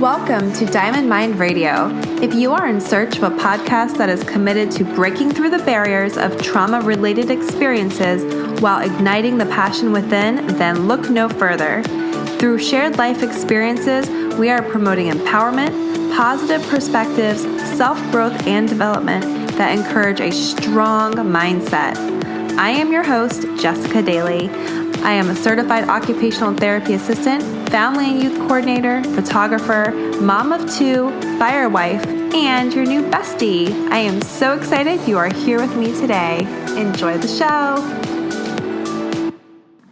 Welcome to Diamond Mind Radio. If you are in search of a podcast that is committed to breaking through the barriers of trauma-related experiences while igniting the passion within, then look no further. Through shared life experiences, we are promoting empowerment, positive perspectives, self-growth, and development that encourage a strong mindset. I am your host, Jessica Daly. I am a certified occupational therapy assistant, family and youth coordinator, photographer, mom of two, fire wife, and your new bestie. I am so excited you are here with me today. Enjoy the show.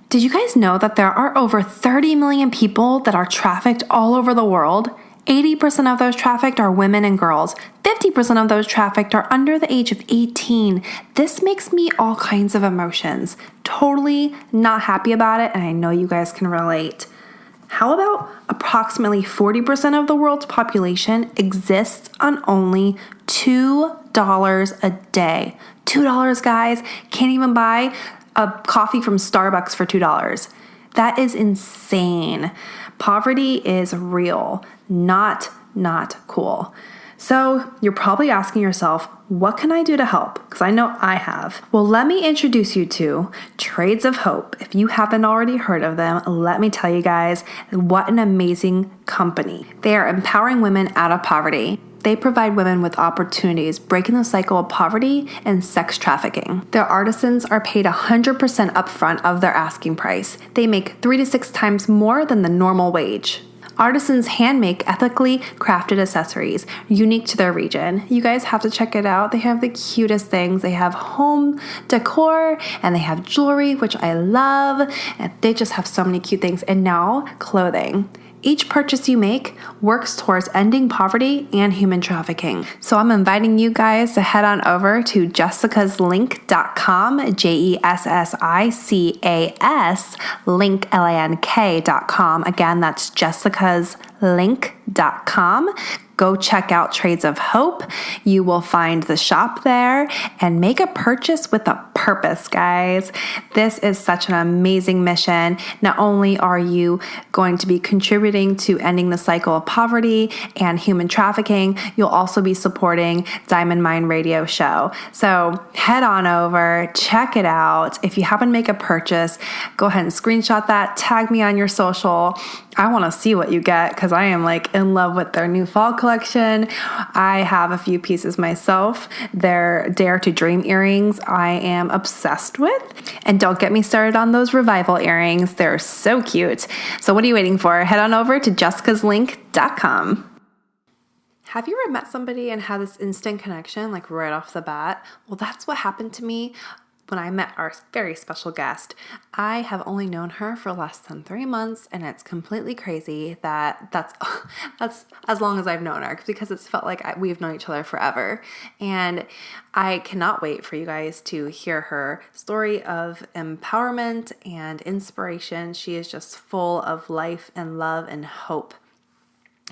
Did you guys know that there are over 30 million people that are trafficked all over the world? 80% of those trafficked are women and girls. 50% of those trafficked are under the age of 18. This makes me all kinds of emotions. Totally not happy about it, and I know you guys can relate. How about approximately 40% of the world's population exists on only $2 a day? $2, guys. Can't even buy a coffee from Starbucks for $2. That is insane. Poverty is real, not cool. So you're probably asking yourself, what can I do to help? Because I know I have. Well, let me introduce you to Trades of Hope. If you haven't already heard of them, let me tell you guys what an amazing company. They are empowering women out of poverty. They provide women with opportunities, breaking the cycle of poverty and sex trafficking. Their artisans are paid 100% upfront of their asking price. They make 3 to 6 times more than the normal wage. Artisans hand make ethically crafted accessories unique to their region. You guys have to check it out. They have the cutest things. They have home decor and they have jewelry, which I love. And they just have so many cute things. And now clothing. Each purchase you make works towards ending poverty and human trafficking. So I'm inviting you guys to head on over to jessicaslink.com, JESSICAS, link, LINK.com. Again, that's jessicaslink.com. Go check out Trades of Hope. You will find the shop there and make a purchase with a purpose, guys. This is such an amazing mission. Not only are you going to be contributing to ending the cycle of poverty and human trafficking, you'll also be supporting Diamond Mind Radio Show. So head on over, check it out. If you happen to make a purchase, go ahead and screenshot that, tag me on your social. I want to see what you get because I am like in love with their new fall collection. I have a few pieces myself. Their Dare to Dream earrings I am obsessed with. And don't get me started on those revival earrings. They're so cute. So what are you waiting for? Head on over to jessicaslink.com. Have you ever met somebody and had this instant connection like right off the bat? Well, that's what happened to me when I met our very special guest. I have only known her for less than 3 months, and it's completely crazy that that's as long as I've known her, because it's felt like we've known each other forever. And I cannot wait for you guys to hear her story of empowerment and inspiration. She is just full of life and love and hope.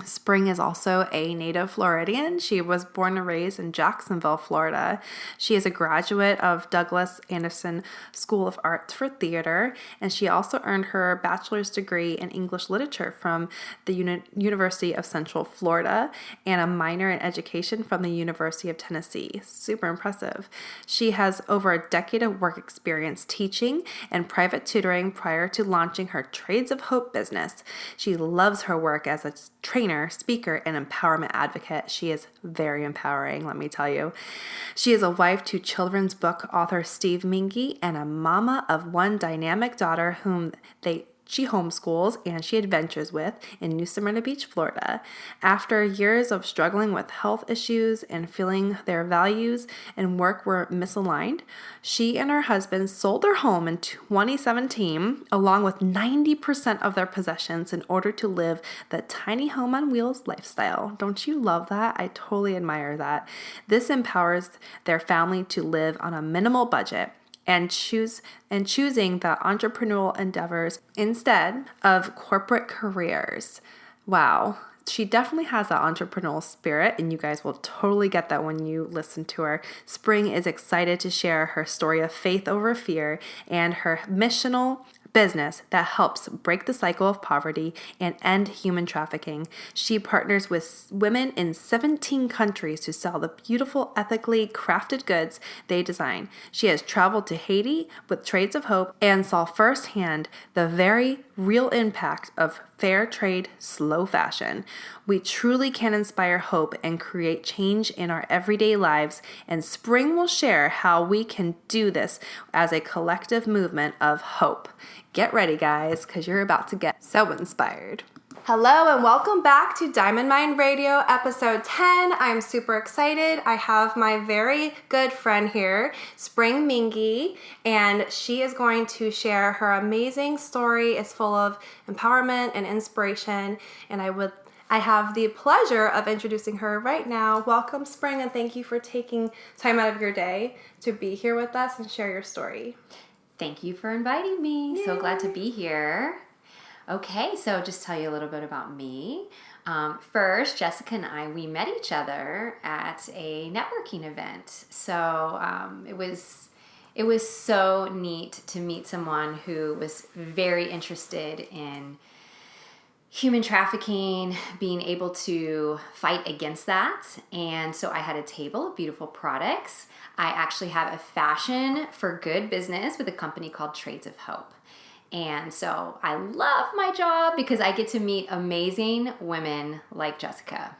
Spring is also a native Floridian. She was born and raised in Jacksonville, Florida. She is a graduate of Douglas Anderson School of Arts for Theater, and she also earned her bachelor's degree in English literature from the University of Central Florida and a minor in education from the University of Tennessee. Super impressive. She has over a decade of work experience teaching and private tutoring prior to launching her Trades of Hope business. She loves her work as a trainer, speaker, and empowerment advocate. She is very empowering, let me tell you. She is a wife to children's book author Steve Mingey and a mama of one dynamic daughter whom she homeschools and she adventures with in New Smyrna Beach, Florida. After years of struggling with health issues and feeling their values and work were misaligned, she and her husband sold their home in 2017, along with 90% of their possessions, in order to live the tiny home on wheels lifestyle. Don't you love that? I totally admire that. This empowers their family to live on a minimal budget and choosing the entrepreneurial endeavors instead of corporate careers. Wow. She definitely has that entrepreneurial spirit, and you guys will totally get that when you listen to her. Spring is excited to share her story of faith over fear and her missional business that helps break the cycle of poverty and end human trafficking. She partners with women in 17 countries to sell the beautiful, ethically crafted goods they design. She has traveled to Haiti with Trades of Hope and saw firsthand the very real impact of fair trade, slow fashion. We truly can inspire hope and create change in our everyday lives, and Spring will share how we can do this as a collective movement of hope. Get ready, guys, because you're about to get so inspired. Hello and welcome back to Diamond Mind Radio, episode 10. I'm super excited. I have my very good friend here, Spring Mingey, and she is going to share her amazing story. It's full of empowerment and inspiration, and I have the pleasure of introducing her right now. Welcome, Spring, and thank you for taking time out of your day to be here with us and share your story. Thank you for inviting me. Yay. So glad to be here. Okay, so just tell you a little bit about me. First, Jessica and I, we met each other at a networking event. So it was so neat to meet someone who was very interested in human trafficking, being able to fight against that. And so I had a table of beautiful products. I actually have a fashion for good business with a company called Trades of Hope. And so I love my job because I get to meet amazing women like Jessica.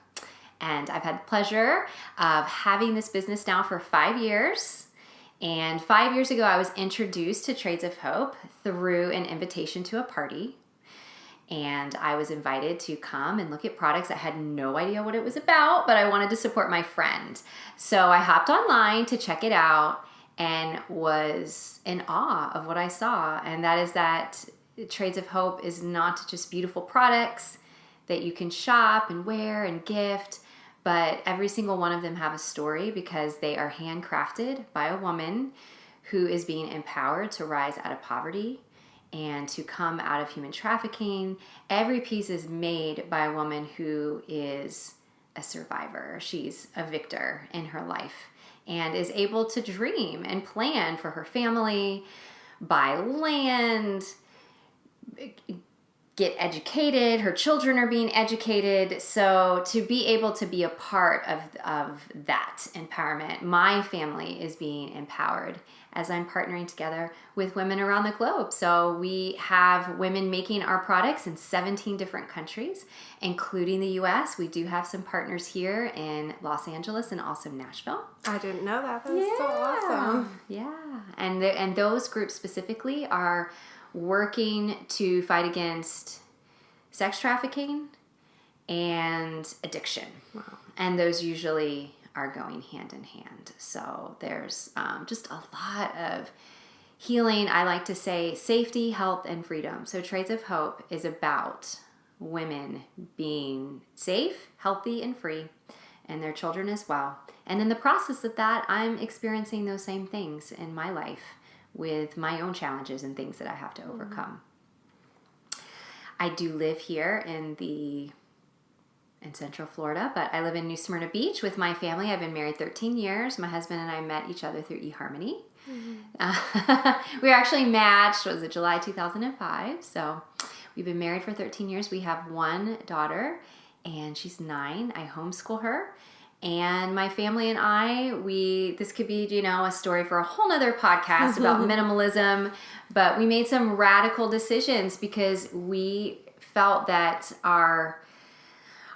And I've had the pleasure of having this business now for 5 years. And 5 years ago, I was introduced to Trades of Hope through an invitation to a party. And I was invited to come and look at products. I had no idea what it was about, but I wanted to support my friend. So I hopped online to check it out and was in awe of what I saw. And that is that Trades of Hope is not just beautiful products that you can shop and wear and gift, but every single one of them have a story because they are handcrafted by a woman who is being empowered to rise out of poverty and to come out of human trafficking. Every piece is made by a woman who is a survivor. She's a victor in her life and is able to dream and plan for her family, buy land, get educated. Her children are being educated. So to be able to be a part of that empowerment, my family is being empowered as I'm partnering together with women around the globe. So we have women making our products in 17 different countries, including the US. We do have some partners here in Los Angeles and also Nashville. I didn't know that. That was so awesome. Yeah. And those groups specifically are working to fight against sex trafficking and addiction. Wow. And those usually are going hand in hand. So there's just a lot of healing. I like to say safety, health, and freedom. So Trades of Hope is about women being safe, healthy, and free, and their children as well. And in the process of that, I'm experiencing those same things in my life with my own challenges and things that I have to overcome. I do live here in Central Florida, but I live in New Smyrna Beach with my family. I've been married 13 years. My husband and I met each other through eHarmony. We were actually matched, was it July 2005? So we've been married for 13 years. We have one daughter, and she's 9. I homeschool her. And my family and I, this could be, a story for a whole nother podcast about minimalism, but we made some radical decisions because we felt that our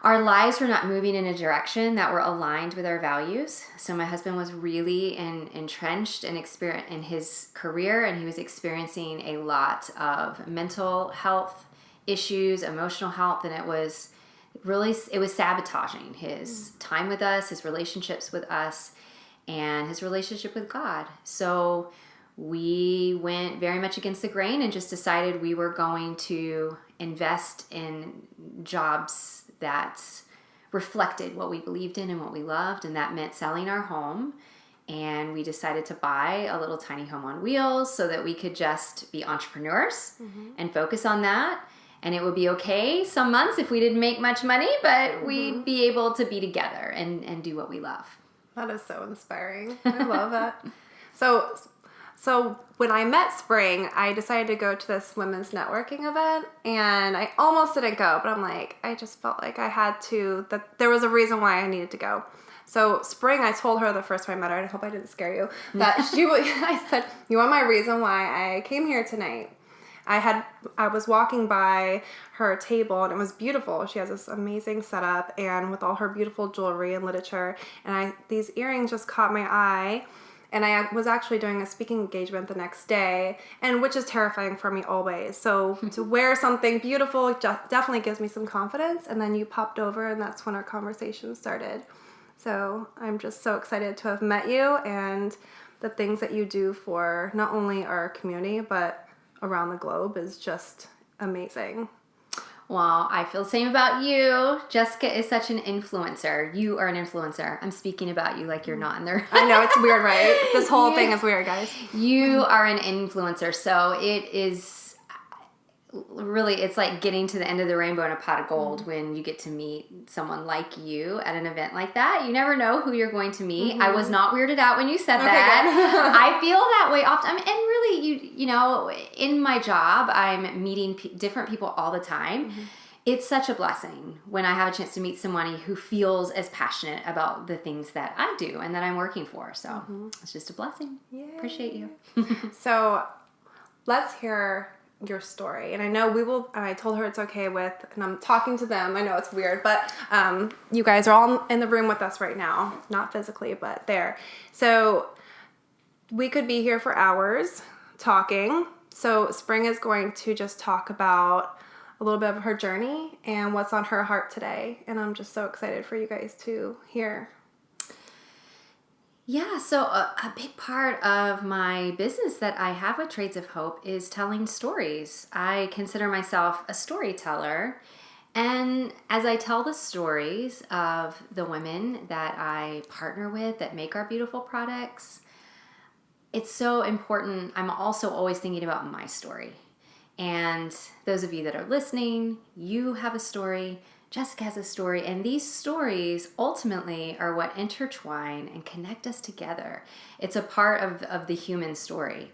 lives were not moving in a direction that were aligned with our values. So my husband was really entrenched in his career, and he was experiencing a lot of mental health issues, emotional health, and it was sabotaging his time with us, his relationships with us, and his relationship with God. So we went very much against the grain and just decided we were going to invest in jobs that reflected what we believed in and what we loved, and that meant selling our home. And we decided to buy a little tiny home on wheels so that we could just be entrepreneurs and focus on that. And it would be okay some months if we didn't make much money, but we'd be able to be together and do what we love. That is so inspiring. I love that. So So when I met Spring, I decided to go to this women's networking event, and I almost didn't go, but I'm like, I just felt like I had to, that there was a reason why I needed to go. So Spring, I told her the first time I met her, and I hope I didn't scare you, that I said, you are my reason why I came here tonight. I was walking by her table, and it was beautiful. She has this amazing setup, and with all her beautiful jewelry and literature, and these earrings just caught my eye. And I was actually doing a speaking engagement the next day, and which is terrifying for me always. So to wear something beautiful definitely gives me some confidence. And then you popped over, and that's when our conversation started. So I'm just so excited to have met you, and the things that you do for not only our community, but around the globe is just amazing. Well, I feel the same about you. Jessica is such an influencer. You are an influencer. I'm speaking about you like you're not in there. I know, it's weird, right? This whole thing is weird, guys. You are an influencer. So it is really, it's like getting to the end of the rainbow in a pot of gold when you get to meet someone like you at an event like that. You never know who you're going to meet. I was not weirded out when you said that. I feel that way often. And really, you know, in my job, I'm meeting different people all the time. It's such a blessing when I have a chance to meet someone who feels as passionate about the things that I do and that I'm working for. So it's just a blessing. Yay. Appreciate you. So let's hear your story. And I know I told her it's okay with, and I'm talking to them. I know it's weird, but you guys are all in the room with us right now. Not physically, but there. So we could be here for hours talking. So Spring is going to just talk about a little bit of her journey and what's on her heart today. And I'm just so excited for you guys to hear. Yeah, so a big part of my business that I have with Trades of Hope is telling stories. I consider myself a storyteller. And as I tell the stories of the women that I partner with that make our beautiful products, it's so important. I'm also always thinking about my story. And those of you that are listening, you have a story. Jessica has a story, and these stories ultimately are what intertwine and connect us together. It's a part of the human story.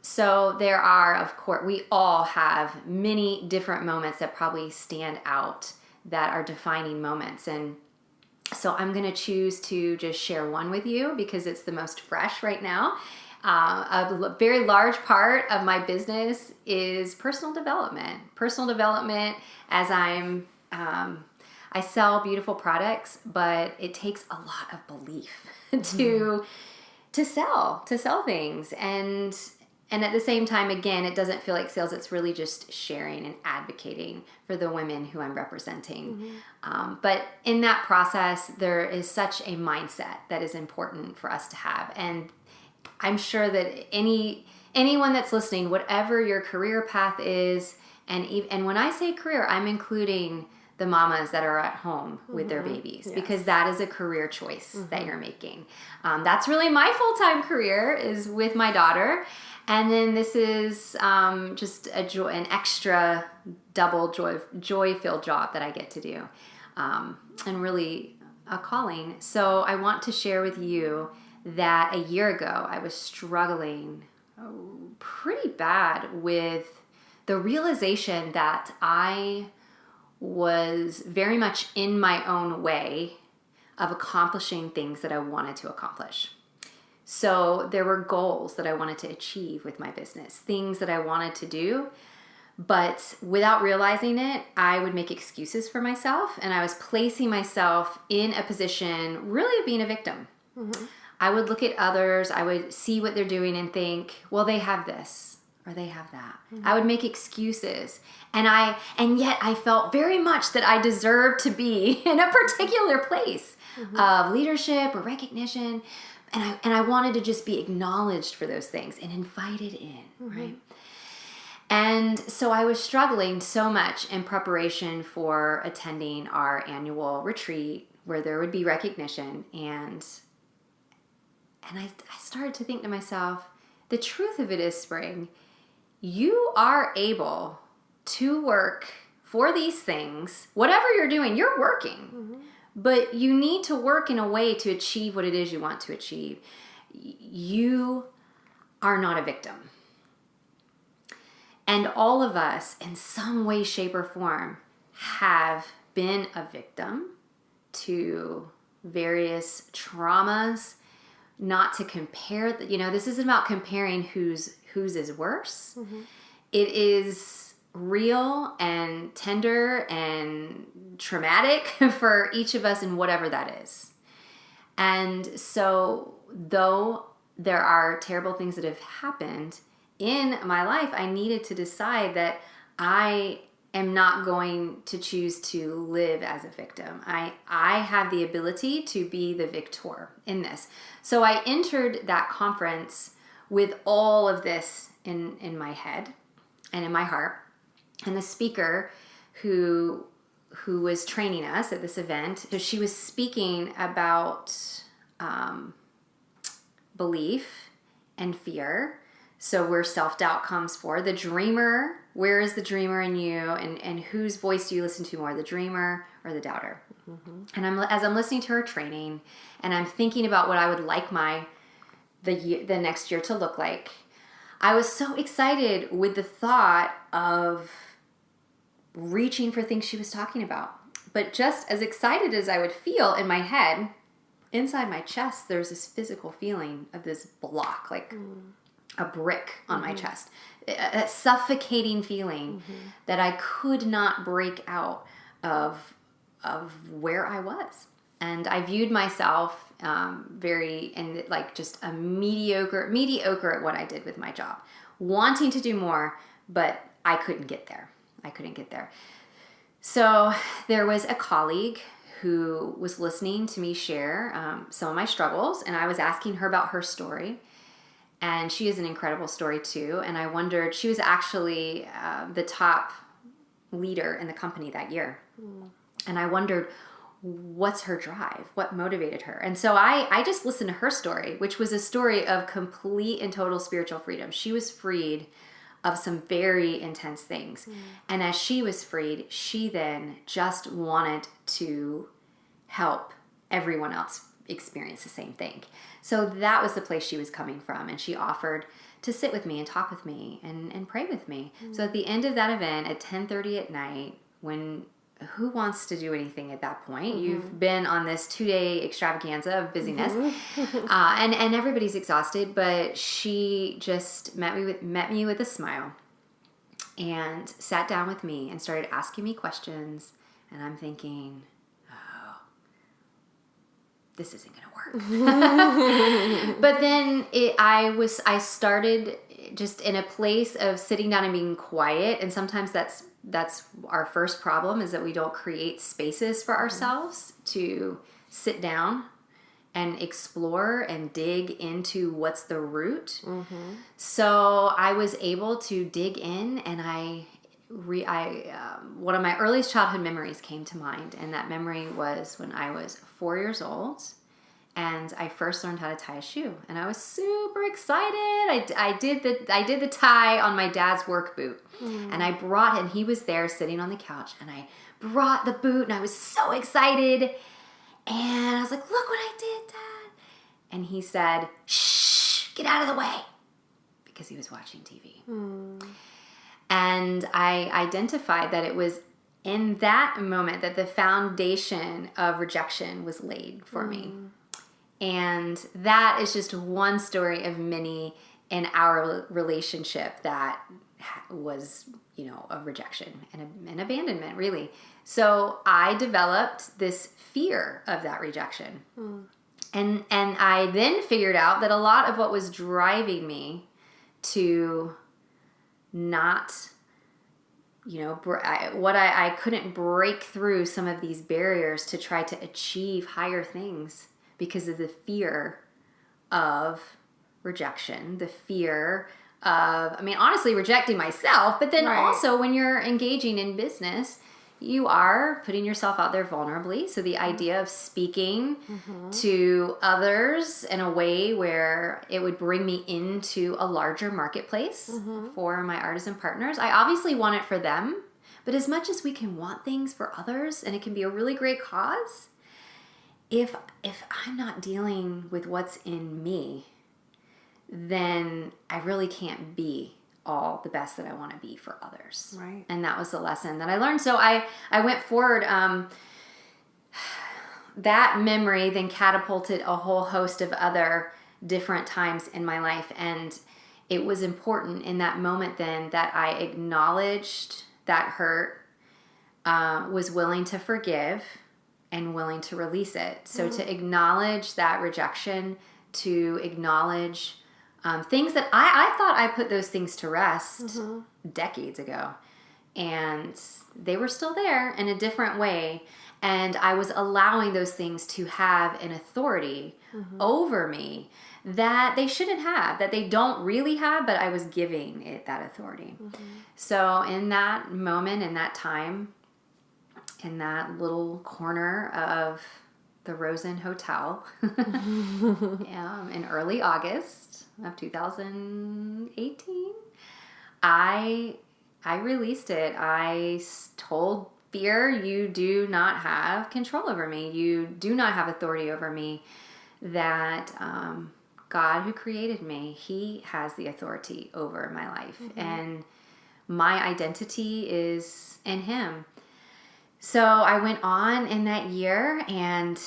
So there are, of course, we all have many different moments that probably stand out that are defining moments. And so I'm going to choose to just share one with you because it's the most fresh right now. A very large part of my business is personal development. Personal development as I sell beautiful products, but it takes a lot of belief to sell things. And at the same time, again, it doesn't feel like sales. It's really just sharing and advocating for the women who I'm representing. But in that process, there is such a mindset that is important for us to have. And I'm sure that anyone that's listening, whatever your career path is, and when I say career, I'm including the mamas that are at home with their babies, because that is a career choice that you're making. That's really my full-time career is with my daughter. And then this is just an extra double joy-filled job that I get to do, and really a calling. So I want to share with you that a year ago I was struggling pretty bad with the realization that I was very much in my own way of accomplishing things that I wanted to accomplish. So there were goals that I wanted to achieve with my business, things that I wanted to do, but without realizing it, I would make excuses for myself, and I was placing myself in a position really of being a victim. I would look at others, I would see what they're doing and think, well, they have this or they have that. I would make excuses. And yet I felt very much that I deserved to be in a particular place of leadership or recognition. And I wanted to just be acknowledged for those things and invited in, right? And so I was struggling so much in preparation for attending our annual retreat where there would be recognition. And I started to think to myself, the truth of it is, Spring, you are able to work for these things. Whatever you're doing, you're working. But you need to work in a way to achieve what it is you want to achieve. You are not a victim. And all of us, in some way, shape, or form, have been a victim to various traumas. Not to compare, this isn't about comparing whose is worse. Mm-hmm. It is real and tender and traumatic for each of us, and whatever that is. And so, though there are terrible things that have happened in my life, I needed to decide that I am not going to choose to live as a victim. I have the ability to be the victor in this. So I entered that conference with all of this in my head and in my heart. And the speaker who was training us at this event, so she was speaking about belief and fear. So where self-doubt comes for. The dreamer, where is the dreamer in you? And whose voice do you listen to more, the dreamer or the doubter? Mm-hmm. And as I'm listening to her training, and I'm thinking about what I would like the next year to look like, I was so excited with the thought of reaching for things she was talking about. But just as excited as I would feel in my head, inside my chest, there's this physical feeling of this block, like a brick on my chest, a suffocating feeling that I could not break out of where I was. And I viewed myself just a mediocre at what I did with my job, wanting to do more, but I couldn't get there. So there was a colleague who was listening to me share some of my struggles, and I was asking her about her story. And she is an incredible story too. And I wondered, she was actually the top leader in the company that year. Mm. And I wondered, what's her drive? What motivated her? And so I just listened to her story, which was a story of complete and total spiritual freedom. She was freed of some very intense things. Mm. And as she was freed, she then just wanted to help everyone else experience the same thing. So that was the place she was coming from. And she offered to sit with me and talk with me and pray with me. Mm. So at the end of that event at 10:30 at night, who wants to do anything at that point? Mm-hmm. You've been on this 2-day extravaganza of busyness, and everybody's exhausted. But she just met me with a smile, and sat down with me and started asking me questions. And I'm thinking, oh, this isn't going to work. But then I started just in a place of sitting down and being quiet, and sometimes that's our first problem, is that we don't create spaces for ourselves to sit down and explore and dig into what's the root. Mm-hmm. So I was able to dig in, and one of my earliest childhood memories came to mind, and that memory was when I was 4 years old. And I first learned how to tie a shoe, and I was super excited. I did the tie on my dad's work boot, and he was there sitting on the couch, and I brought the boot, and I was so excited, and I was like, "Look what I did, Dad!" And he said, "Shh, get out of the way," because he was watching TV. And I identified that it was in that moment that the foundation of rejection was laid for me. And that is just one story of many in our relationship that was, of rejection and abandonment, really. So I developed this fear of that rejection. And I then figured out that a lot of what was driving me to not, I couldn't break through some of these barriers to try to achieve higher things, because of the fear of rejection, the fear of, honestly, rejecting myself. But then also when you're engaging in business, you are putting yourself out there vulnerably. So the idea of speaking to others in a way where it would bring me into a larger marketplace for my artisan partners. I obviously want it for them, but as much as we can want things for others, and it can be a really great cause, if I'm not dealing with what's in me, then I really can't be all the best that I want to be for others. Right. And that was the lesson that I learned. So I went forward. That memory then catapulted a whole host of other different times in my life. And it was important in that moment then that I acknowledged that hurt, was willing to forgive, and willing to release it. So to acknowledge that rejection, to acknowledge things that I thought I put those things to rest decades ago. And they were still there in a different way. And I was allowing those things to have an authority over me that they shouldn't have, that they don't really have, but I was giving it that authority. So in that moment, in that time, in that little corner of the Rosen Hotel in early August of 2018, I released it. I told fear, you do not have control over me. You do not have authority over me. That God who created me, he has the authority over my life. And my identity is in him. So I went on in that year, and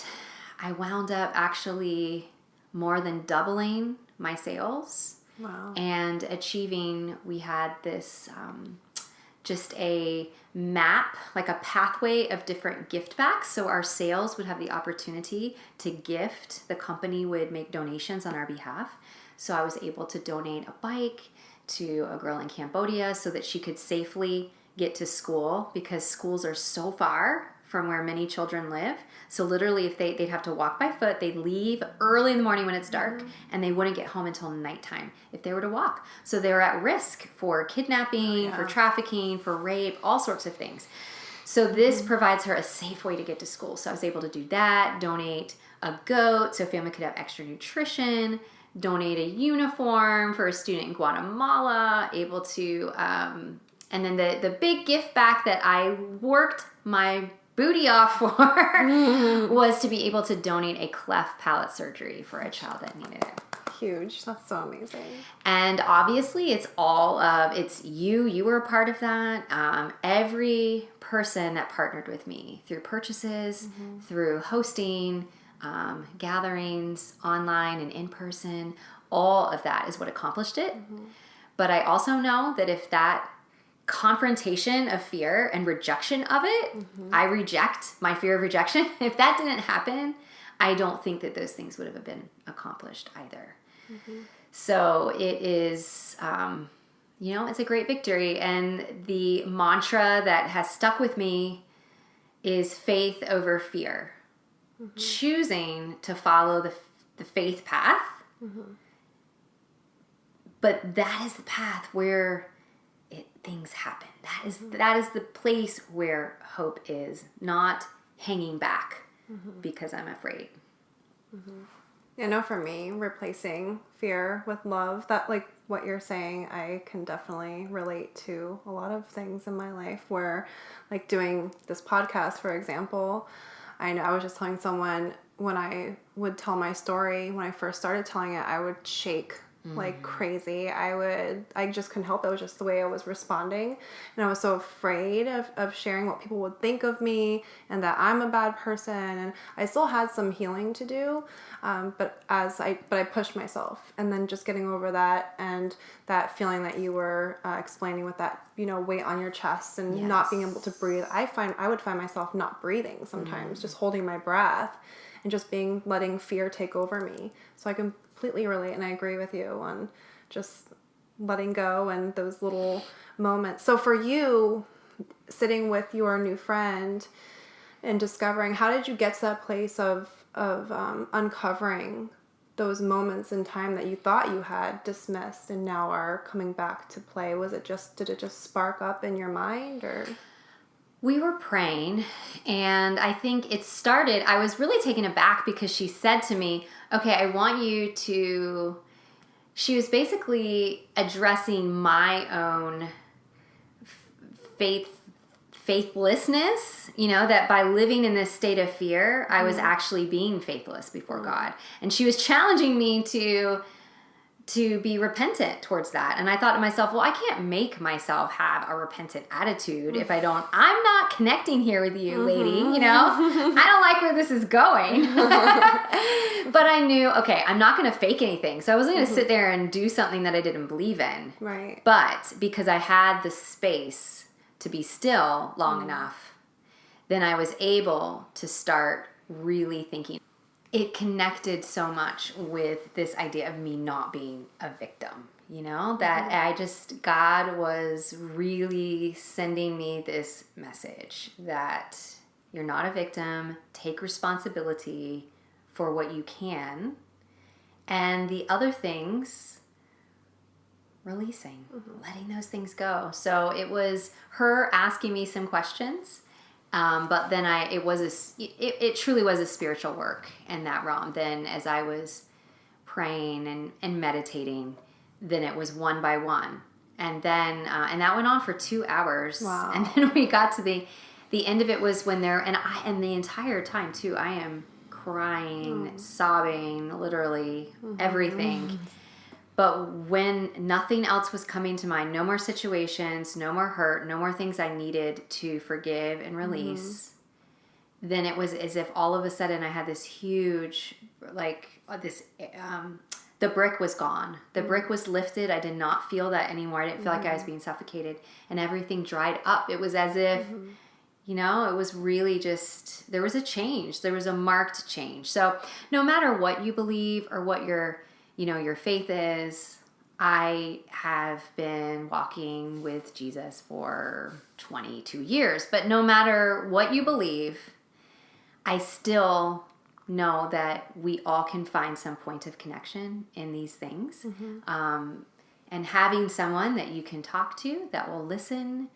I wound up actually more than doubling my sales. Wow. And achieving, we had this just a map, like a pathway of different gift backs. So our sales would have the opportunity to gift. The company would make donations on our behalf. So I was able to donate a bike to a girl in Cambodia so that she could safely get to school, because schools are so far from where many children live. So literally if they'd have to walk by foot, they'd leave early in the morning when it's dark, and they wouldn't get home until nighttime if they were to walk. So they were at risk for kidnapping, for trafficking, for rape, all sorts of things. So this provides her a safe way to get to school. So I was able to do that, donate a goat so a family could have extra nutrition, donate a uniform for a student in Guatemala, able to, and then the big gift back that I worked my booty off for was to be able to donate a cleft palate surgery for a child that needed it. Huge. That's so amazing. And obviously it's you were a part of that. Every person that partnered with me through purchases, through hosting, gatherings, online and in person, all of that is what accomplished it. But I also know that if that confrontation of fear and rejection of it, I reject my fear of rejection. If that didn't happen, I don't think that those things would have been accomplished either. So it is, it's a great victory. And the mantra that has stuck with me is faith over fear. Choosing to follow the faith path. But that is the path where things happen. That is the place where hope is, not hanging back because I'm afraid. I know for me, replacing fear with love, that like what you're saying, I can definitely relate to a lot of things in my life where, like doing this podcast, for example, I know I was just telling someone when I would tell my story, when I first started telling it, I would shake like crazy. I just couldn't help it. It was just the way I was responding. And I was so afraid of sharing what people would think of me and that I'm a bad person. And I still had some healing to do. But I pushed myself, and then just getting over that and that feeling that you were explaining with that, weight on your chest and not being able to breathe. I would find myself not breathing sometimes, just holding my breath and just letting fear take over me. So I completely relate, and I agree with you on just letting go and those little moments. So for you, sitting with your new friend and discovering, how did you get to that place of uncovering those moments in time that you thought you had dismissed and now are coming back to play? Did it just spark up in your mind, or? We were praying, and I think it started, I was really taken aback because she said to me, okay, I want you to, she was basically addressing my own faithlessness, that by living in this state of fear, I was actually being faithless before God. And she was challenging me to to be repentant towards that. And I thought to myself, well, I can't make myself have a repentant attitude if I don't. I'm not connecting here with you, lady, you know? I don't like where this is going. But I knew, okay, I'm not going to fake anything. So I wasn't going to sit there and do something that I didn't believe in. Right. But because I had the space to be still long enough, then I was able to start really thinking. It connected so much with this idea of me not being a victim, you know, that God was really sending me this message that you're not a victim, take responsibility for what you can, and the other things, releasing, letting those things go. So it was her asking me some questions. But then it truly was a spiritual work in that realm. Then as I was praying and meditating, then it was one by one. And then, and that went on for 2 hours. Wow. And then we got to the end of it was when and the entire time too, I am crying, sobbing, literally everything. But when nothing else was coming to mind, no more situations, no more hurt, no more things I needed to forgive and release, then it was as if all of a sudden I had this huge, the brick was gone. The brick was lifted. I did not feel that anymore. I didn't feel like I was being suffocated, and everything dried up. It was as if, you know, it was really just, there was a change. There was a marked change. So no matter what you believe or what your faith is, I have been walking with Jesus for 22 years. But no matter what you believe, I still know that we all can find some point of connection in these things. And having someone that you can talk to that will listen,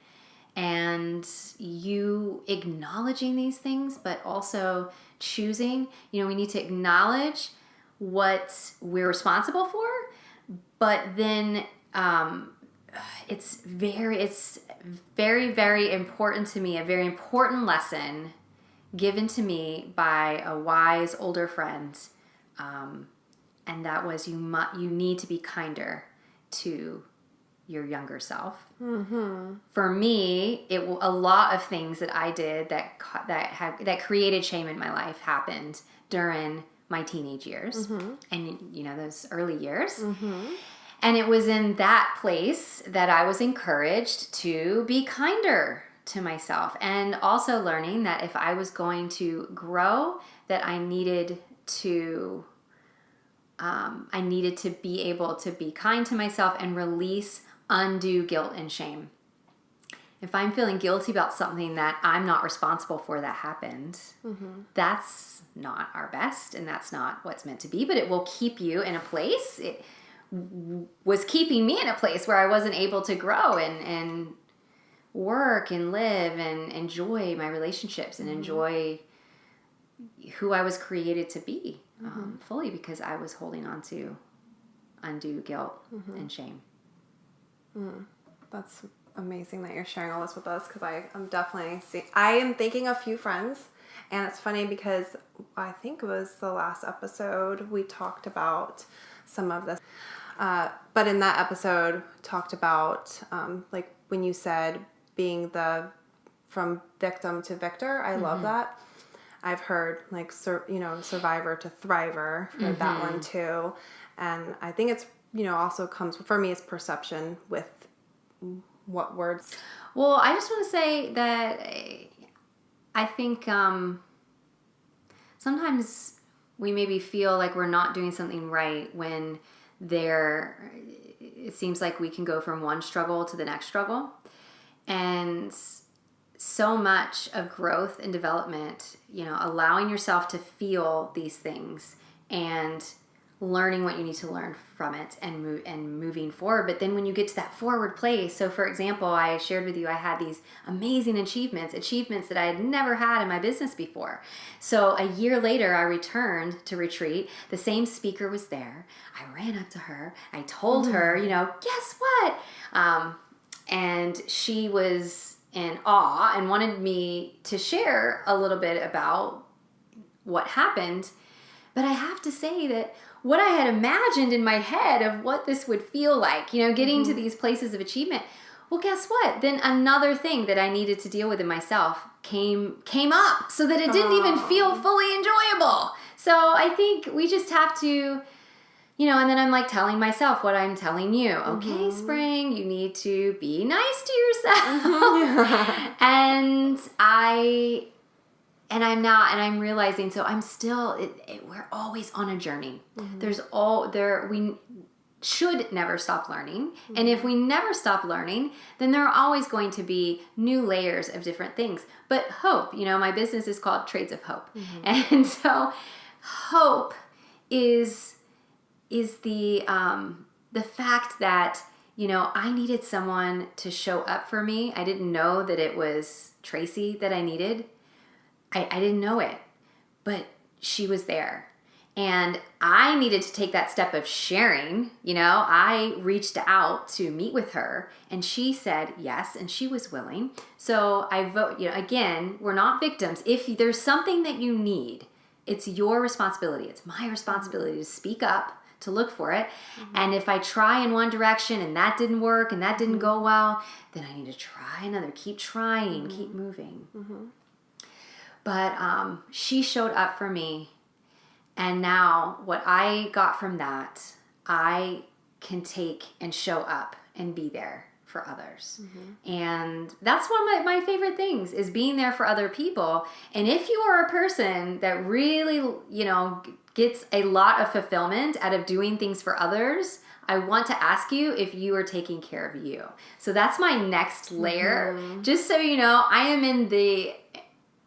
and you acknowledging these things, but also choosing, you know, we need to acknowledge what we're responsible for, but then it's very, very important to me, a very important lesson given to me by a wise older friend, and that was you need to be kinder to your younger self. For me, a lot of things that I did that created shame in my life happened during my teenage years and, you know, those early years. And it was in that place that I was encouraged to be kinder to myself, and also learning that if I was going to grow, that I needed to be able to be kind to myself and release undue guilt and shame. If I'm feeling guilty about something that I'm not responsible for that happened, that's not our best, and that's not what's meant to be, but it will keep you in a place. It was keeping me in a place where I wasn't able to grow and work and live and enjoy my relationships and enjoy who I was created to be fully, because I was holding on to undue guilt and shame. That's amazing that you're sharing all this with us, because I am thinking of a few friends, and it's funny because I think it was the last episode we talked about some of this, but in that episode talked about like when you said being from victim to victor. I love that. I've heard like survivor to thriver, heard that one too, and I think it's, you know, also comes for me, it's perception with what words. Well, I just want to say that I think sometimes we maybe feel like we're not doing something right when it seems like we can go from one struggle to the next struggle. And so much of growth and development, you know, allowing yourself to feel these things and learning what you need to learn from it and moving forward. But then when you get to that forward place, so for example, I shared with you I had these amazing achievements that I had never had in my business before. So a year later, I returned to retreat. The same speaker was there. I ran up to her. I told her, you know, guess what? And she was in awe and wanted me to share a little bit about what happened. But I have to say that what I had imagined in my head of what this would feel like, getting to these places of achievement, well, guess what? Then another thing that I needed to deal with in myself came up so that it didn't even feel fully enjoyable. So I think we just have to, and then I'm like telling myself what I'm telling you. Okay, Spring, you need to be nice to yourself. And I'm realizing, so I'm still, we're always on a journey. We should never stop learning. And if we never stop learning, then there are always going to be new layers of different things. But hope, my business is called Trades of Hope. And so hope is the fact that, I needed someone to show up for me. I didn't know that it was Tracy that I needed. I didn't know it, but she was there. And I needed to take that step of sharing. I reached out to meet with her and she said yes, and she was willing. So I vote, again, we're not victims. If there's something that you need, it's your responsibility. It's my responsibility to speak up, to look for it. And if I try in one direction and that didn't work and that didn't go well, then I need to try another, keep trying, keep moving. But she showed up for me. And now what I got from that, I can take and show up and be there for others. And that's one of my favorite things, is being there for other people. And if you are a person that really, gets a lot of fulfillment out of doing things for others, I want to ask you if you are taking care of you. So that's my next layer. Just so you know, I am in the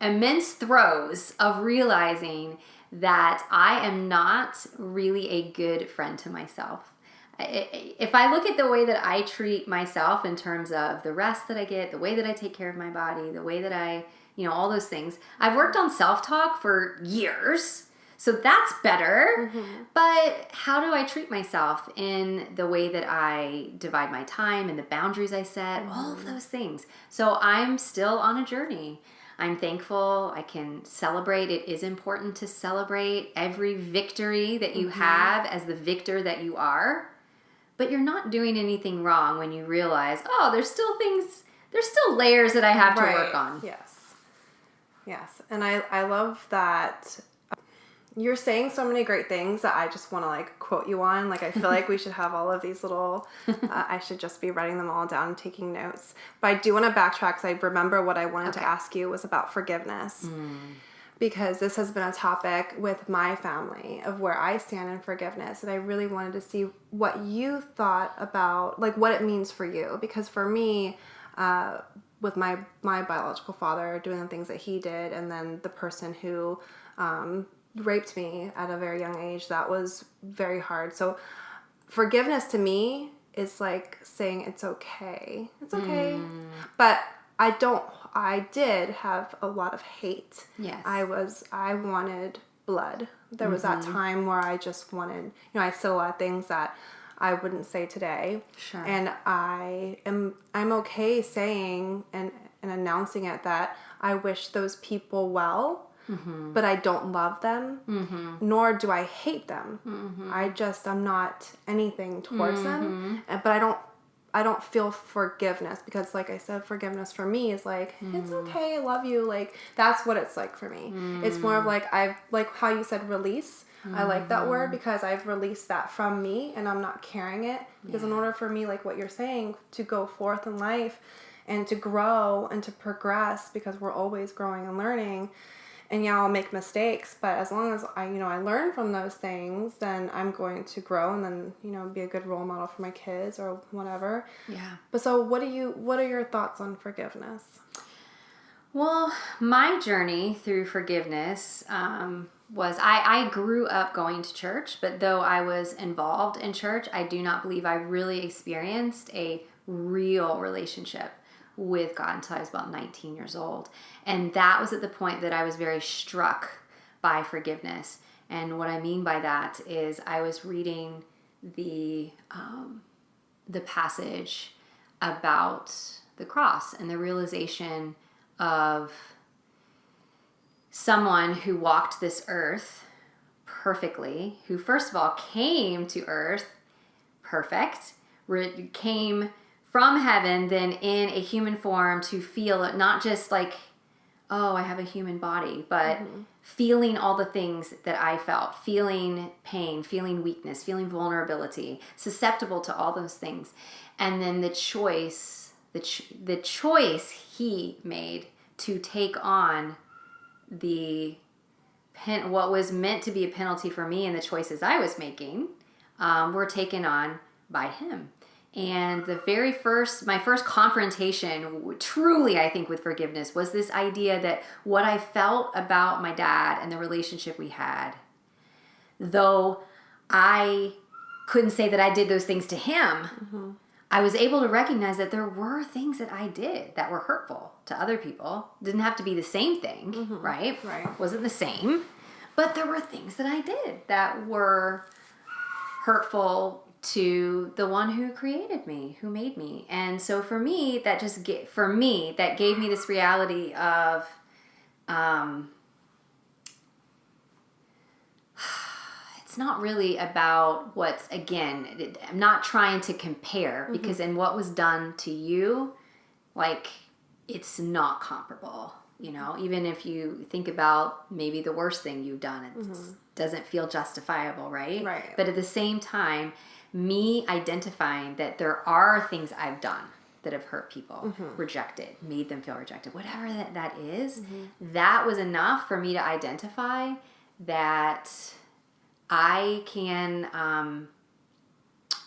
immense throes of realizing that I am not really a good friend to myself. If I look at the way that I treat myself in terms of the rest that I get, the way that I take care of my body, the way that I, all those things, I've worked on self-talk for years. So that's better. But how do I treat myself in the way that I divide my time and the boundaries I set, all of those things. So I'm still on a journey. I'm thankful I can celebrate. It is important to celebrate every victory that you have as the victor that you are. But you're not doing anything wrong when you realize, there's still layers that I have to work on. Yes. And I love that you're saying so many great things that I just want to quote you on. I feel like we should have all of these little, I should just be writing them all down and taking notes. But I do want to backtrack because I remember what I wanted to ask you was about forgiveness. Because this has been a topic with my family of where I stand in forgiveness. And I really wanted to see what you thought about, what it means for you. Because for me, with my biological father doing the things that he did, and then the person who raped me at a very young age, that was very hard. So forgiveness to me is saying it's okay. It's okay. But I did have a lot of hate. Yes. I wanted blood. There was that time where I just wanted, I said a lot of things that I wouldn't say today. Sure. And I'm okay saying and announcing it that I wish those people well. But I don't love them, nor do I hate them. I'm not anything towards them. But I don't feel forgiveness because, like I said, forgiveness for me is it's okay, I love you. That's what it's like for me. It's more of I've, how you said release. I like that word because I've released that from me and I'm not carrying it. Because in order for me, what you're saying, to go forth in life and to grow and to progress, because we're always growing and learning. And I'll make mistakes, but as long as I learn from those things, then I'm going to grow and then, be a good role model for my kids or whatever. Yeah. But so what are your thoughts on forgiveness? Well, my journey through forgiveness was I grew up going to church, but though I was involved in church, I do not believe I really experienced a real relationship with God until I was about 19 years old. And that was at the point that I was very struck by forgiveness. And what I mean by that is I was reading the passage about the cross and the realization of someone who walked this earth perfectly, who first of all came to earth perfect, came from heaven, then in a human form to feel it, not just like, oh, I have a human body, but feeling all the things that I felt, feeling pain, feeling weakness, feeling vulnerability, susceptible to all those things. And then the choice he made to take on what was meant to be a penalty for me and the choices I was making were taken on by him. And my first confrontation, truly, I think, with forgiveness was this idea that what I felt about my dad and the relationship we had, though I couldn't say that I did those things to him, I was able to recognize that there were things that I did that were hurtful to other people. Didn't have to be the same thing, right? Wasn't the same. But there were things that I did that were hurtful to the one who created me, who made me. And so for me, that gave me this reality of it's not really about I'm not trying to compare, because in what was done to you, like, it's not comparable. Even if you think about maybe the worst thing you've done, it doesn't feel justifiable, right? Right. But at the same time, me identifying that there are things I've done that have hurt people, rejected, made them feel rejected, whatever that is, that was enough for me to identify that I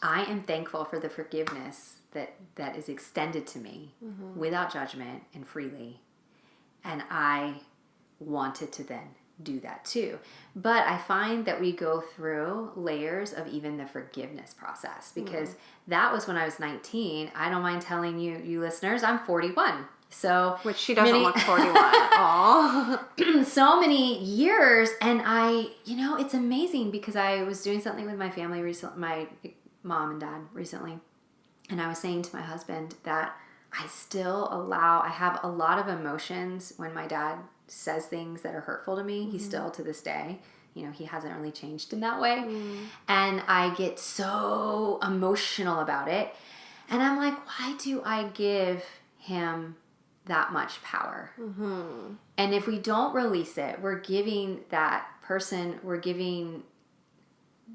am thankful for the forgiveness that is extended to me without judgment and freely. And I wanted to then do that too. But I find that we go through layers of even the forgiveness process, because that was when I was 19. I don't mind telling you listeners, I'm 41. So which she doesn't look 41 at all. So many years. And it's amazing, because I was doing something with my family recently, my mom and dad recently. And I was saying to my husband that I have a lot of emotions when my dad says things that are hurtful to me. He still, to this day, he hasn't really changed in that way. And I get so emotional about it. And I'm like, why do I give him that much power? And if we don't release it, we're giving that person,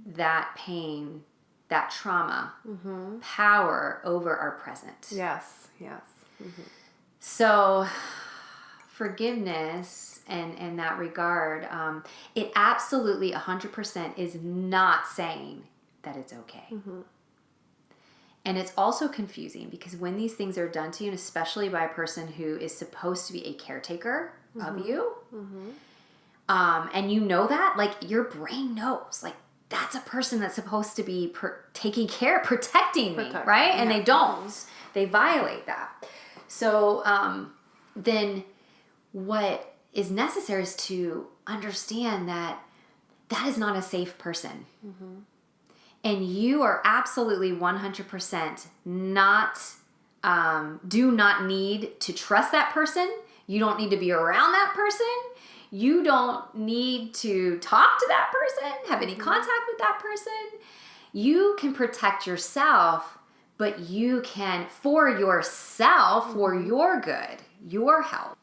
that pain, that trauma, power over our present. Yes. So forgiveness and in that regard, it absolutely 100% is not saying that it's okay. And it's also confusing, because when these things are done to you, and especially by a person who is supposed to be a caretaker of you, and you know that, like, your brain knows, like, that's a person that's supposed to be taking care, protecting me, right? And they don't. They violate that. So then what is necessary is to understand that is not a safe person. And you are absolutely 100% do not need to trust that person. You don't need to be around that person. You don't need to talk to that person, have any contact with that person. You can protect yourself, but you can, for yourself, for your good, your health.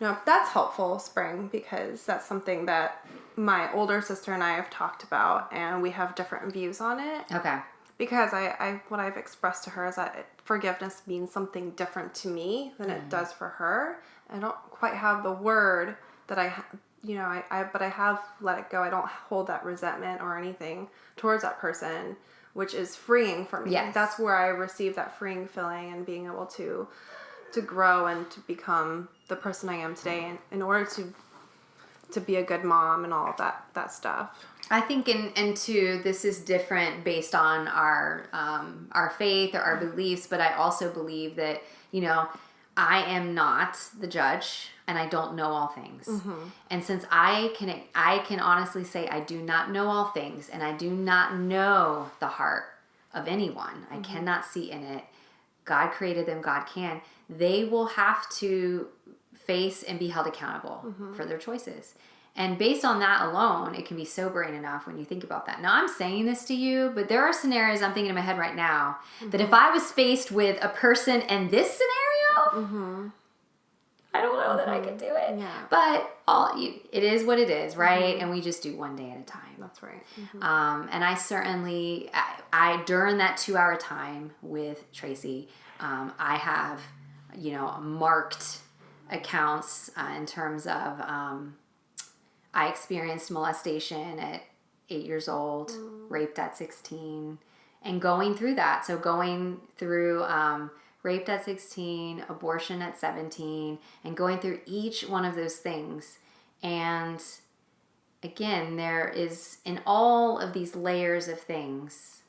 No, that's helpful, Spring, because that's something that my older sister and I have talked about, and we have different views on it. Okay. Because what I've expressed to her is that forgiveness means something different to me than it does for her. I don't quite have the word that but I have let it go. I don't hold that resentment or anything towards that person, which is freeing for me. Yes. That's where I receive that freeing feeling, and being able to grow and to become the person I am today, in order to be a good mom and all of that stuff. I think this is different based on our faith or our beliefs, but I also believe that, I am not the judge, and I don't know all things. And since I can honestly say I do not know all things, and I do not know the heart of anyone. I cannot see in it. God created them, God can. They will have to face and be held accountable for their choices. And based on that alone, it can be sobering enough when you think about that. Now, I'm saying this to you, but there are scenarios I'm thinking in my head right now that if I was faced with a person in this scenario, I don't know that I could do it. Yeah. But it is what it is, right? And we just do one day at a time. That's right. And I certainly, I during that 2-hour time with Tracy, I have, marked accounts in terms of I experienced molestation at 8 years old, raped at 16, and going through that. So going through raped at 16, abortion at 17, and going through each one of those things. And again, there is, in all of these layers of things,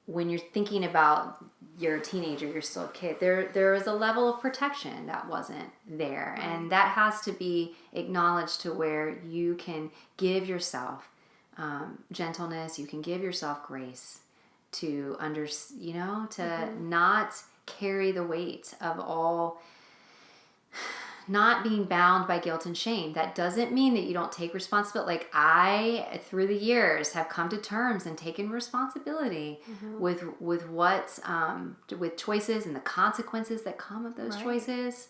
when you're thinking about you're a teenager, you're still a kid, there is a level of protection that wasn't there. And that has to be acknowledged to where you can give yourself gentleness, you can give yourself grace to not carry the weight of all, not being bound by guilt and shame. That doesn't mean that you don't take responsibility. Like I, through the years, have come to terms and taken responsibility with what, with choices and the consequences that come of those choices.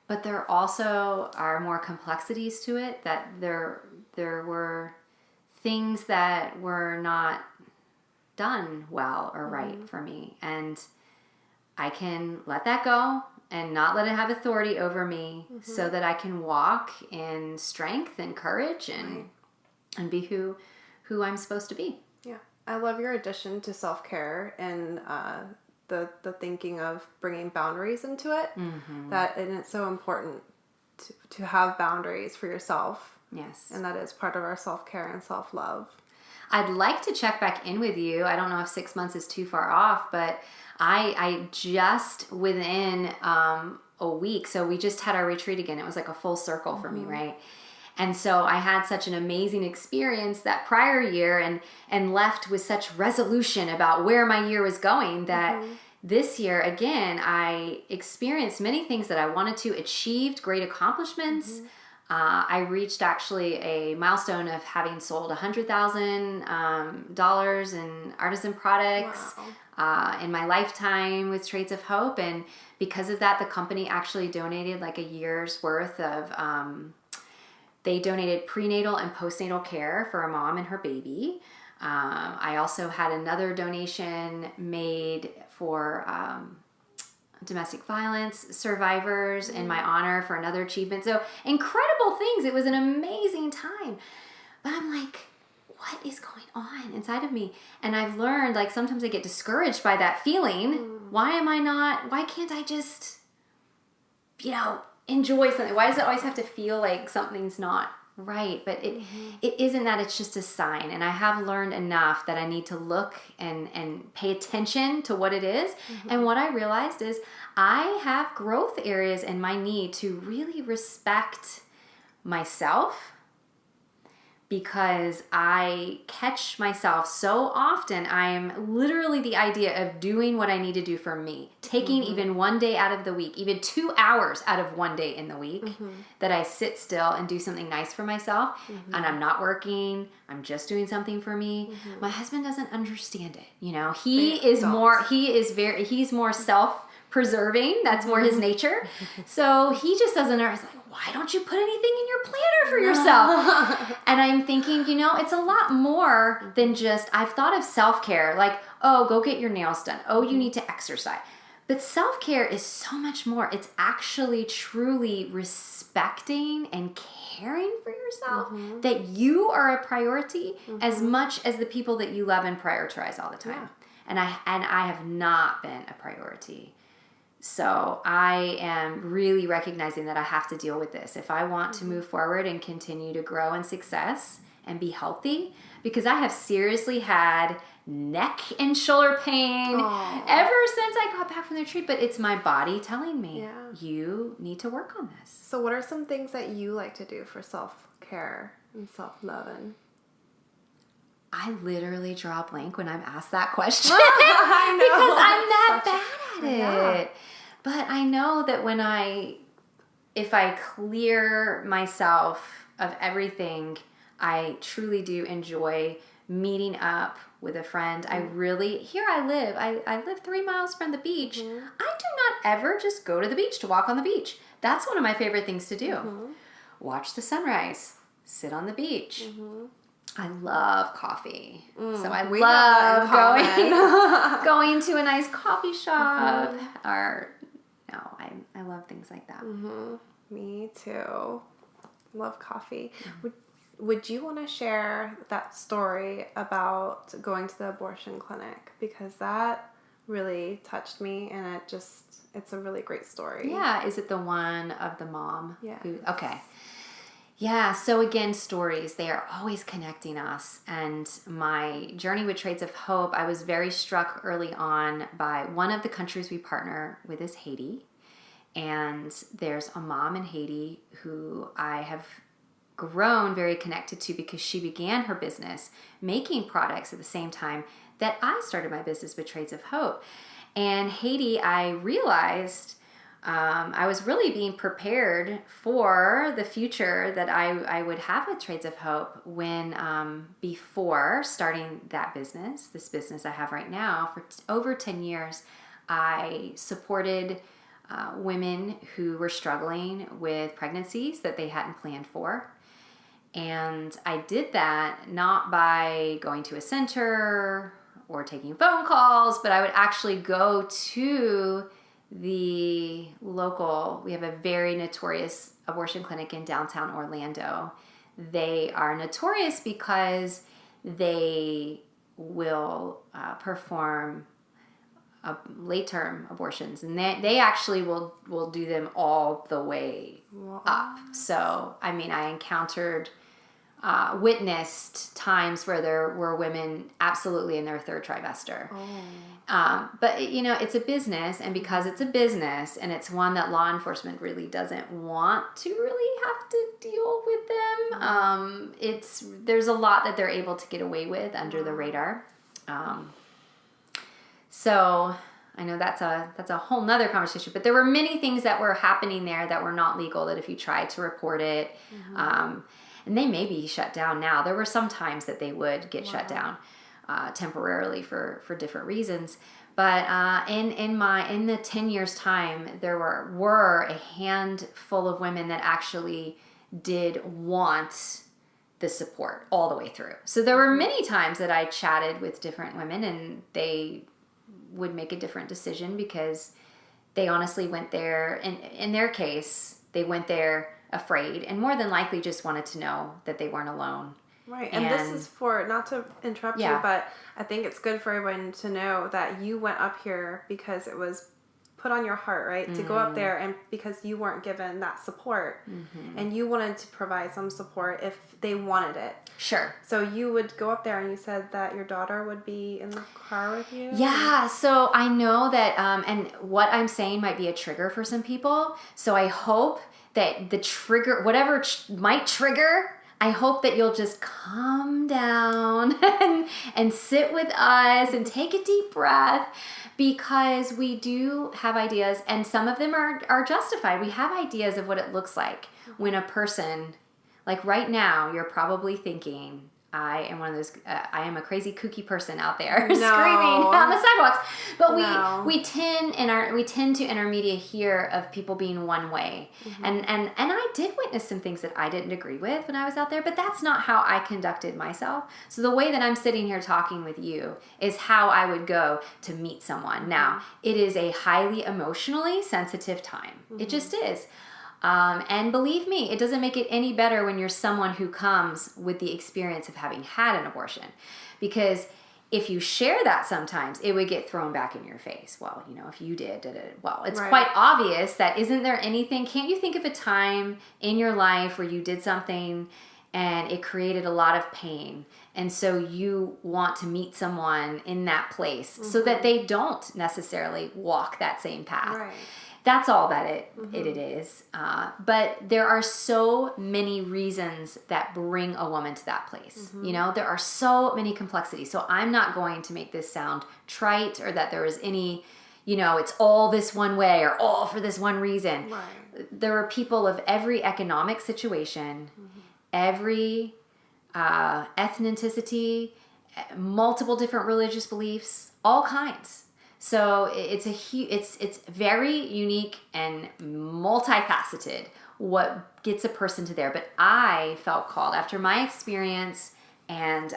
But there also are more complexities to it, that there were things that were not done well or right for me. And I can let that go and not let it have authority over me so that I can walk in strength and courage and be who I'm supposed to be. Yeah. I love your addition to self-care and the thinking of bringing boundaries into it. And it's so important to have boundaries for yourself. Yes. And that is part of our self-care and self-love. I'd like to check back in with you. I don't know if 6 months is too far off, but I just within a week, so we just had our retreat again. It was like a full circle for me, right? And so I had such an amazing experience that prior year and left with such resolution about where my year was going that this year, again, I experienced many things that I wanted to, achieved great accomplishments. I reached actually a milestone of having sold $100,000 in artisan products in my lifetime with Trades of Hope. And because of that, the company actually donated like a year's worth of, they donated prenatal and postnatal care for a mom and her baby. I also had another donation made for domestic violence survivors in my honor for another achievement. So incredible things. It was an amazing time. But I'm like, what is going on inside of me? And I've learned, like, sometimes I get discouraged by that feeling. Why can't I just, enjoy something? Why does it always have to feel like something's not right? But it isn't that. It's just a sign. And I have learned enough that I need to look and pay attention to what it is. And what I realized is I have growth areas in my need to really respect myself, because I catch myself so often. I'm literally the idea of doing what I need to do for me, taking even one day out of the week, even 2 hours out of one day in the week, that I sit still and do something nice for myself. And I'm not working. I'm just doing something for me. My husband doesn't understand it. He's more self-preserving. That's more his nature. So he just doesn't know. He's like, why don't you put anything in your planner for yourself? And I'm thinking, it's a lot more than just, I've thought of self-care, like, oh, go get your nails done. Oh, you need to exercise. But self-care is so much more. It's actually truly respecting and caring for yourself, that you are a priority as much as the people that you love and prioritize all the time. And I have not been a priority. So I am really recognizing that I have to deal with this if I want to move forward and continue to grow in success and be healthy, because I have seriously had neck and shoulder pain ever since I got back from the retreat. But it's my body telling me, you need to work on this. So what are some things that you like to do for self-care and self-loving? I literally draw a blank when I'm asked that question. I know. Because I'm that bad at it. But I know that if I clear myself of everything, I truly do enjoy meeting up with a friend. I live 3 miles from the beach. I do not ever just go to the beach to walk on the beach. That's one of my favorite things to do. Watch the sunrise, sit on the beach. I love coffee. So I love going to a nice coffee shop I love things like that. Me too. Love coffee. Would you want to share that story about going to the abortion clinic? Because that really touched me, and it's a really great story. Yeah. Is it the one of the mom? Yeah. Okay. Yeah. So again, stories, they are always connecting us. And my journey with Trades of Hope, I was very struck early on by one of the countries we partner with is Haiti. And there's a mom in Haiti who I have grown very connected to because she began her business making products at the same time that I started my business with Trades of Hope. And Haiti, I realized I was really being prepared for the future that I would have with Trades of Hope when before starting this business I have right now, for over 10 years, I supported women who were struggling with pregnancies that they hadn't planned for. And I did that not by going to a center or taking phone calls, but I would actually go to the local, we have a very notorious abortion clinic in downtown Orlando. They are notorious because they will perform late-term abortions, and they actually will do them all the way up. So, I mean, I witnessed times where there were women absolutely in their third trimester. But, it's a business, and because it's a business, and it's one that law enforcement really doesn't want to really have to deal with them, there's a lot that they're able to get away with under the radar. So I know that's a whole nother conversation, but there were many things that were happening there that were not legal, that if you tried to report it, and they may be shut down now. There were some times that they would get shut down temporarily for different reasons. But in the 10 years time, there were a handful of women that actually did want the support all the way through. So there were many times that I chatted with different women, and they would make a different decision because they honestly went there, and in their case, they went there afraid and more than likely just wanted to know that they weren't alone. Right. And this is for, not to interrupt you, but I think it's good for everyone to know that you went up here because it was put on your heart, right? To go up there, and because you weren't given that support, and you wanted to provide some support if they wanted it. Sure. So you would go up there, and you said that your daughter would be in the car with you? Yeah. So I know that, and what I'm saying might be a trigger for some people. So I hope that the trigger, whatever might trigger, I hope that you'll just calm down and sit with us and take a deep breath, because we do have ideas, and some of them are justified. We have ideas of what it looks like when a person, like right now, you're probably thinking, I am one of those, I am a crazy kooky person out there screaming on the sidewalks. But we tend to in our media hear of people being one way. And I did witness some things that I didn't agree with when I was out there, but that's not how I conducted myself. So the way that I'm sitting here talking with you is how I would go to meet someone. Now, it is a highly emotionally sensitive time. It just is. And believe me, it doesn't make it any better when you're someone who comes with the experience of having had an abortion. Because if you share that sometimes, it would get thrown back in your face. Well, if you did it, well, it's quite obvious that isn't there anything, can't you think of a time in your life where you did something and it created a lot of pain? And so you want to meet someone in that place so that they don't necessarily walk that same path. Right. That's all that it is. But there are so many reasons that bring a woman to that place. There are so many complexities. So I'm not going to make this sound trite, or that there is any, it's all this one way or all for this one reason. Right. There are people of every economic situation, every ethnicity, multiple different religious beliefs, all kinds. So it's it's very unique and multifaceted what gets a person to there. But I felt called after my experience and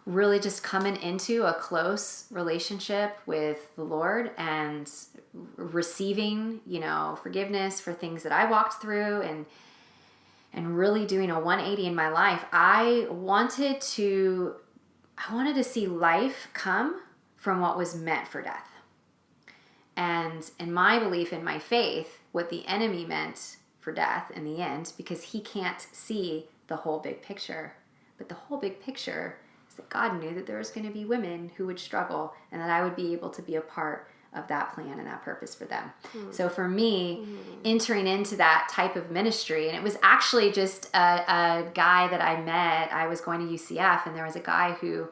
really just coming into a close relationship with the Lord and receiving, forgiveness for things that I walked through and really doing a 180 in my life. I wanted to see life come from what was meant for death. And in my belief, in my faith, what the enemy meant for death in the end, because he can't see the whole big picture. But the whole big picture is that God knew that there was going to be women who would struggle and that I would be able to be a part of that plan and that purpose for them. So for me, entering into that type of ministry, and it was actually just a guy that I met. I was going to UCF, and there was a guy who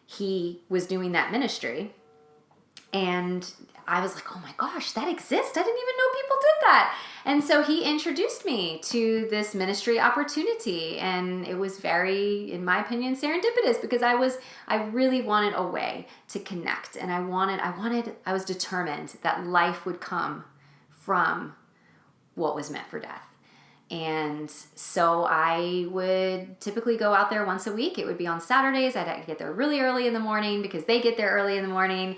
he was doing that ministry, and I was like, oh my gosh, that exists. I didn't even know people did that. And so he introduced me to this ministry opportunity, and it was very, in my opinion, serendipitous, because I really wanted a way to connect, and I was determined that life would come from what was meant for death. And so I would typically go out there once a week. It would be on Saturdays. I'd get there really early in the morning because they get there early in the morning.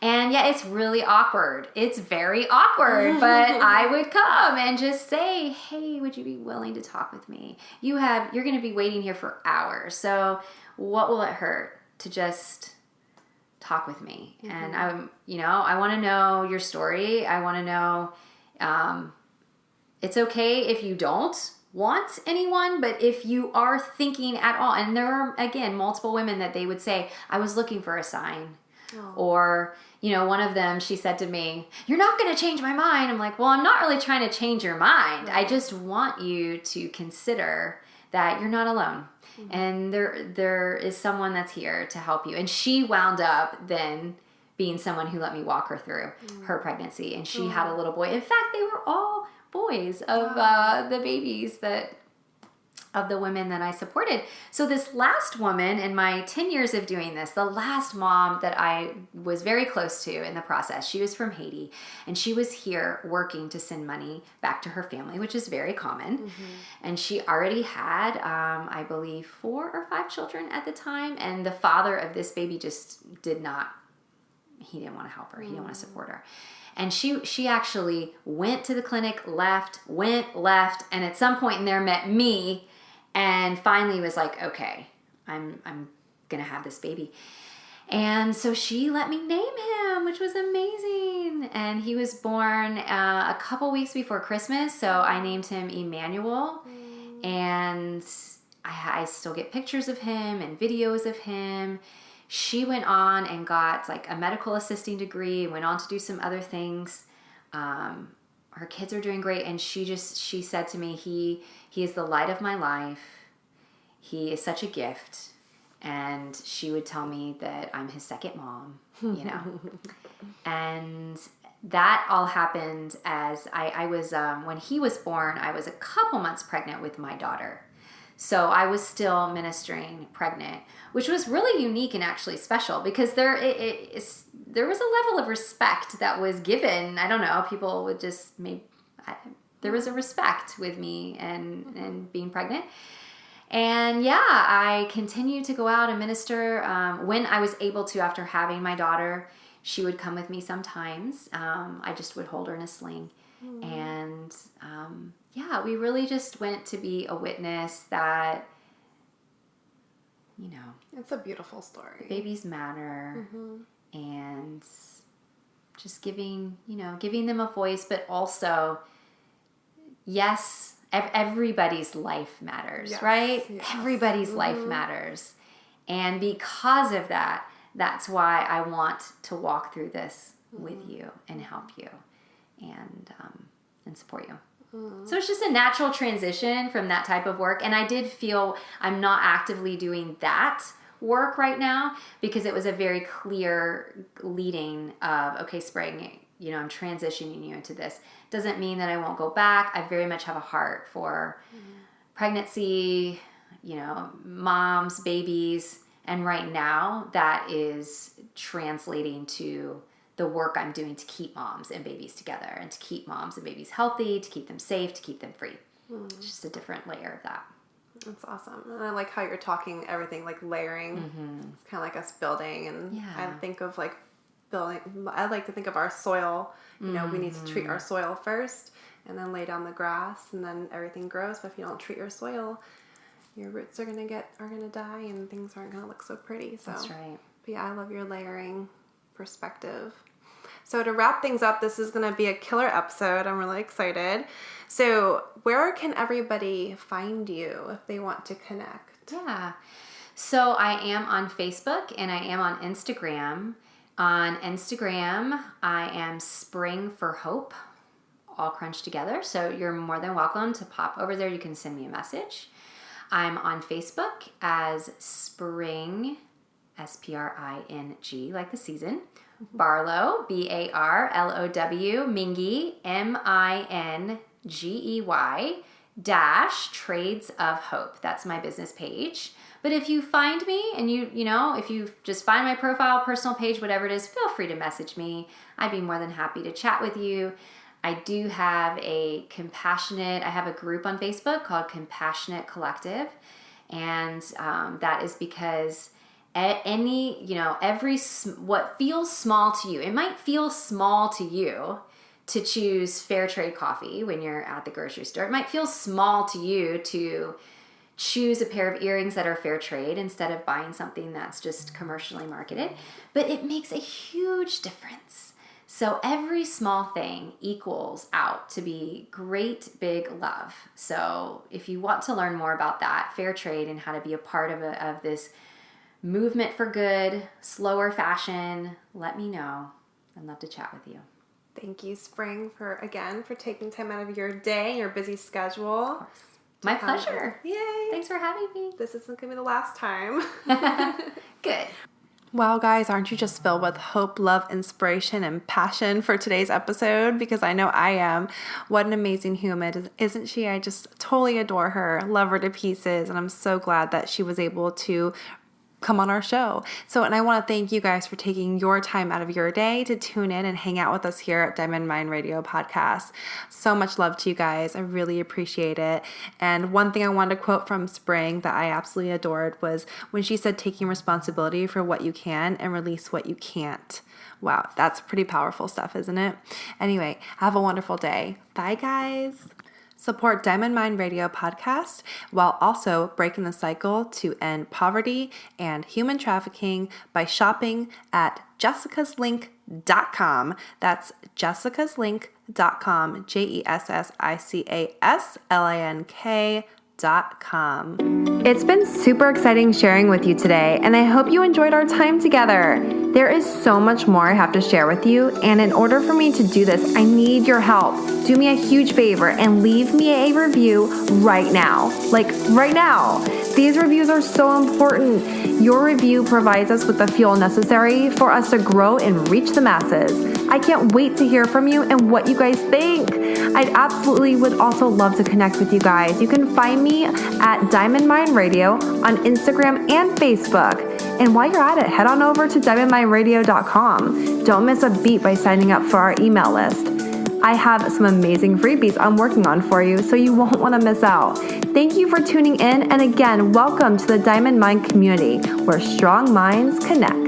And yeah, it's really awkward. It's very awkward, but I would come and just say, hey, would you be willing to talk with me? You're going to be waiting here for hours. So what will it hurt to just talk with me? And I want to know your story. I want to know, it's okay if you don't want anyone, but if you are thinking at all, and there are, again, multiple women that they would say, I was looking for a sign. Oh. Or, one of them, she said to me, you're not going to change my mind. I'm like, well, I'm not really trying to change your mind. I just want you to consider that you're not alone. Mm-hmm. And there is someone that's here to help you. And she wound up then being someone who let me walk her through her pregnancy. And she had a little boy. In fact, they were all boys of the babies of the women that I supported. So this last woman, in my 10 years of doing this, the last mom that I was very close to in the process, she was from Haiti, and she was here working to send money back to her family, which is very common. Mm-hmm. And she already had, I believe, 4 or 5 children at the time. And the father of this baby just he didn't want to help her. He didn't want to support her. And she actually went to the clinic, left, and at some point in there met me, and finally was like, okay, I'm going to have this baby. And so she let me name him, which was amazing. And he was born a couple weeks before Christmas, so I named him Emmanuel. And I still get pictures of him and videos of him. She went on and got like a medical assisting degree, went on to do some other things. Her kids are doing great. And she said to me, he is the light of my life. He is such a gift. And she would tell me that I'm his second mom, And that all happened as I was, when he was born, I was a couple months pregnant with my daughter. So I was still ministering pregnant, which was really unique and actually special because there was a level of respect that was given. I don't know, people would just there was a respect with me and being pregnant. And yeah, I continued to go out and minister. When I was able to, after having my daughter, she would come with me sometimes. I just would hold her in a sling. And yeah, we really just went to be a witness that, it's a beautiful story. Babies matter, and just giving them a voice, but also, yes, everybody's life matters, yes, right? Yes. Everybody's life matters. And because of that, that's why I want to walk through this with you and help you and support you. So it's just a natural transition from that type of work. And I did feel I'm not actively doing that work right now because it was a very clear leading of, okay, Spring, I'm transitioning you into this. Doesn't mean that I won't go back. I very much have a heart for pregnancy, moms, babies, and right now that is translating to the work I'm doing to keep moms and babies together and to keep moms and babies healthy, to keep them safe, to keep them free. It's just a different layer of that. That's awesome. And I like how you're talking everything like layering. It's kind of like us building. And I think of like building, I like to think of our soil. We need to treat our soil first and then lay down the grass and then everything grows. But if you don't treat your soil, your roots are going to die and things aren't going to look so pretty. So That's right. But yeah, I love your layering perspective. So to wrap things up, this is going to be a killer episode. I'm really excited. So where can everybody find you if they want to connect? Yeah. So I am on Facebook and I am on Instagram. On Instagram, I am Spring for Hope, all crunched together. So you're more than welcome to pop over there. You can send me a message. I'm on Facebook as Spring, SPRING, like the season. Barlow, BARLOW, Mingey, MINGEY, - Trades of Hope. That's my business page. But if you find me and if you just find my profile, personal page, whatever it is, feel free to message me. I'd be more than happy to chat with you. I do have I have a group on Facebook called Compassionate Collective. And that is because what feels small to you, it might feel small to you to choose fair trade coffee when you're at the grocery store. It might feel small to you to choose a pair of earrings that are fair trade instead of buying something that's just commercially marketed, but it makes a huge difference. So every small thing equals out to be great big love. So if you want to learn more about that, fair trade, and how to be a part of this movement for good, slower fashion, let me know. I'd love to chat with you. Thank you, Spring, for taking time out of your day, your busy schedule. Of course. My pleasure. Yay. Thanks for having me. This isn't going to be the last time. Good. Wow, guys, aren't you just filled with hope, love, inspiration, and passion for today's episode? Because I know I am. What an amazing human, isn't she? I just totally adore her, love her to pieces, and I'm so glad that she was able to come on our show. And I want to thank you guys for taking your time out of your day to tune in and hang out with us here at Diamond Mind Radio Podcast. So much love to you guys. I really appreciate it. And one thing I wanted to quote from Spring that I absolutely adored was when she said, taking responsibility for what you can and release what you can't. Wow, that's pretty powerful stuff, isn't it? Anyway, have a wonderful day. Bye, guys. Support Diamond Mind Radio Podcast while also breaking the cycle to end poverty and human trafficking by shopping at jessicaslink.com. That's jessicaslink.com, jessicaslink.com. It's been super exciting sharing with you today, and I hope you enjoyed our time together. There is so much more I have to share with you, and in order for me to do this, I need your help. Do me a huge favor and leave me a review right now. Like right now. These reviews are so important. Your review provides us with the fuel necessary for us to grow and reach the masses. I can't wait to hear from you and what you guys think. I absolutely would also love to connect with you guys. You can find me at Diamond Mind Radio on Instagram and Facebook. And while you're at it, head on over to diamondmindradio.com. Don't miss a beat by signing up for our email list. I have some amazing freebies I'm working on for you, so you won't want to miss out. Thank you for tuning in, and again, welcome to the Diamond Mind community, where strong minds connect.